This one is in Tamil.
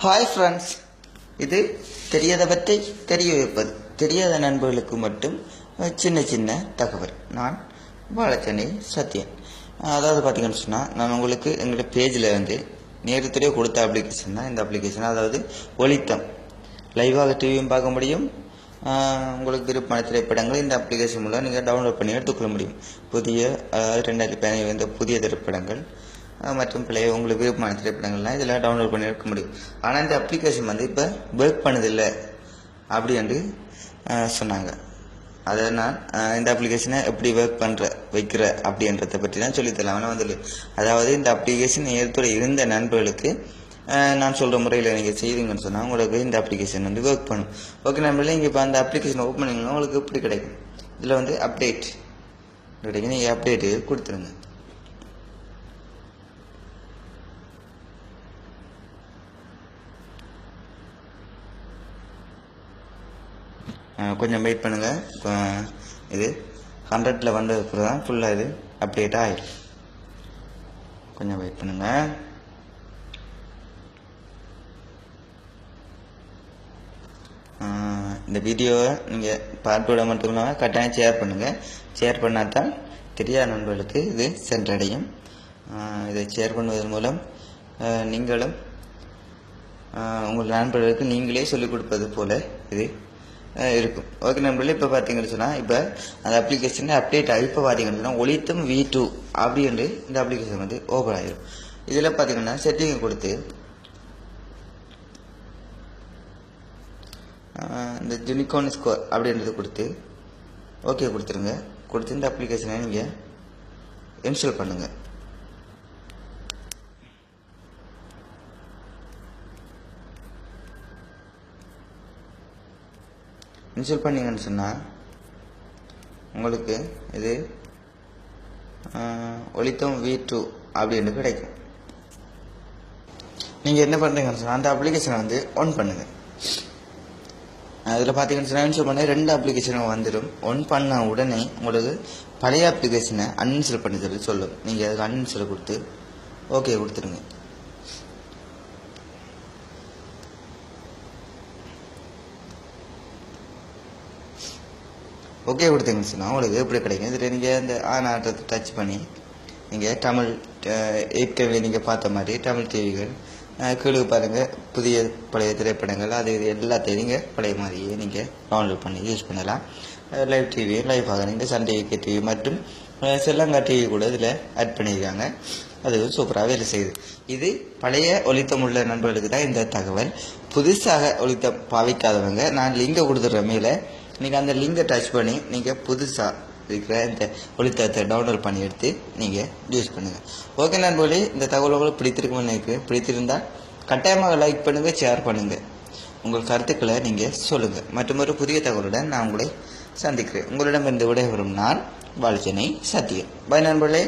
ஹாய் ஃப்ரெண்ட்ஸ், இது தெரியாதவற்றை தெரிய வைப்பது. தெரியாத நண்பர்களுக்கு மட்டும் சின்ன சின்ன தகவல். நான் பாலச்சனை சத்யன். அதாவது பார்த்தீங்கன்னு சொன்னால், நான் உங்களுக்கு எங்களுடைய பேஜில் நேரத்திலே கொடுத்த அப்ளிகேஷன் தான் இந்த அப்ளிகேஷன். அதாவது ஒளித்தம் லைவாக டிவியும் பார்க்க முடியும். உங்களுக்கு விருப்பமான திரைப்படங்கள் இந்த அப்ளிகேஷன் மூலம் நீங்கள் டவுன்லோட் பண்ணி எடுத்துக்கொள்ள முடியும். புதிய 2017 வந்த புதிய திரைப்படங்கள் மற்றும் உங்களுக்கு விருப்பமான திரைப்படங்கள்லாம் இதில் டவுன்லோட் பண்ணி எடுக்க முடியும். ஆனால் இந்த அப்ளிகேஷன் இப்போ ஒர்க் பண்ணுதில்லை அப்படின்னு சொன்னாங்க. அதனால் இந்த அப்ளிகேஷனை எப்படி ஒர்க் வைக்கிற அப்படின்றத பற்றி தான் சொல்லித்தரலாம் அதாவது இந்த அப்ளிகேஷன் ஏற்கனவே இருந்த நண்பர்களுக்கு நான் சொல்கிற முறையில் நீங்கள் செய்வீங்கன்னு சொன்னால் உங்களுக்கு இந்த அப்ளிகேஷன் ஒர்க் பண்ணும். ஓகே நண்பர்களே, இங்கே இப்போ அந்த அப்ளிகேஷன் ஓப்பன் பண்ணிங்கன்னா உங்களுக்கு எப்படி கிடைக்கும். இதில் அப்டேட் கிடைக்கும். நீங்கள் அப்டேட்டு கொடுத்துருங்க. கொஞ்சம் வெயிட் பண்ணுங்கள். இது 100ல் வந்ததுக்கு தான் ஃபுல்லாக இது அப்டேட் ஆகிடும். கொஞ்சம் வெயிட் பண்ணுங்கள். இந்த வீடியோவை நீங்கள் பார்த்துவிட மட்டும் இல்லாமல் கட்டாயம் ஷேர் பண்ணுங்கள். ஷேர் பண்ணால் தான் தெரியாத நண்பர்களுக்கு இது சென்றடையும். இதை ஷேர் பண்ணுவதன் மூலம் நீங்களும் உங்கள் நண்பர்களுக்கு நீங்களே சொல்லிக் கொடுப்பது போல் இது இருக்கும். ஓகே நண்பர்களே, இப்போ பார்த்தீங்கன்னு சொன்னால் இப்போ அந்த அப்ளிகேஷன் அப்டேட் ஆகி இப்போ பார்த்தீங்கன்னு சொன்னால் ஒளித்தம் V2 அப்படின்ட்டு இந்த அப்ளிகேஷன் ஓப்பன் ஆகிடும். இதில் பார்த்தீங்கன்னா செட்டிங் கொடுத்து இந்த யூனிகார்ன் ஸ்கோர் அப்படின்றது கொடுத்து ஓகே கொடுத்துருங்க. கொடுத்து இந்த அப்ளிகேஷனை நீங்கள் இன்ஸ்டால் பண்ணுங்கள். இன்ஸ்டால் பண்ணிங்கன்னு சொன்னால் உங்களுக்கு இது ஒளித்தம் V2 அப்படின்னு கிடைக்கும். நீங்கள் என்ன பண்ணுறீங்கன்னு சொன்னால் அந்த அப்ளிகேஷனை ஆன் பண்ணுங்கள். அதில் பார்த்தீங்கன்னு சொன்னால் இன்ஸ்டால் பண்ண 2 அப்ளிகேஷனும் வந்துடும். ஒன் பண்ண உடனே உங்களுக்கு பழைய அப்ளிகேஷனை அன்இன்ஸ்டால் பண்ணி சொல்லி சொல்லும். நீங்கள் அதுக்கு அன்இன்ஸ்டால் கொடுத்து ஓகே கொடுத்துருங்க. ஓகே கொடுத்தீங்கன்னு சொன்னால் உங்களுக்கு எப்படி கிடைக்கும். இதில் நீங்கள் இந்த ஆன் ஆட்டத்தை டச் பண்ணி நீங்கள் தமிழ் ஏற்கனவே நீங்கள் பார்த்த மாதிரி தமிழ் டிவிகள் கீழே பாருங்கள், புதிய பழைய திரைப்படங்கள் அது இது எல்லாத்தையும் நீங்கள் பழைய மாதிரியே நீங்கள் டவுன்லோட் பண்ணி யூஸ் பண்ணலாம். லைவ் டிவி லைவாக நீங்கள் சன் டிவி டிவி மற்றும் செல்லங்கா டிவி கூட இதில் ஆட் பண்ணியிருக்காங்க. அது சூப்பராக வேலை செய்யுது. இது பழைய ஒளித்தம் உள்ள நண்பர்களுக்கு தான் இந்த தகவல். புதுசாக ஒளித்தம் பாவிக்காதவங்க நான் லிங்கை கொடுத்துட்ற மேலே நீங்கள் அந்த லிங்கை டச் பண்ணி நீங்கள் புதுசாக இருக்கிற இந்த ஒளித்தத்தை டவுன்லோட் பண்ணி எடுத்து நீங்கள் யூஸ் பண்ணுங்கள். ஓகே நண்பர்களே, இந்த தகவல் உங்களுக்கு பிடித்திருக்குன்னு நினைக்கிறேன். பிடித்திருந்தால் கட்டாயமாக லைக் பண்ணுங்கள், ஷேர் பண்ணுங்கள், உங்கள் கருத்துக்களை நீங்கள் சொல்லுங்கள். மற்றும் ஒரு புதிய தகவலுடன் நான் உங்களை சந்திக்கிறேன். உங்களிடமிருந்து விடைபெறும் நான் பாலச்சனை சத்யன். பை நண்பர்களே.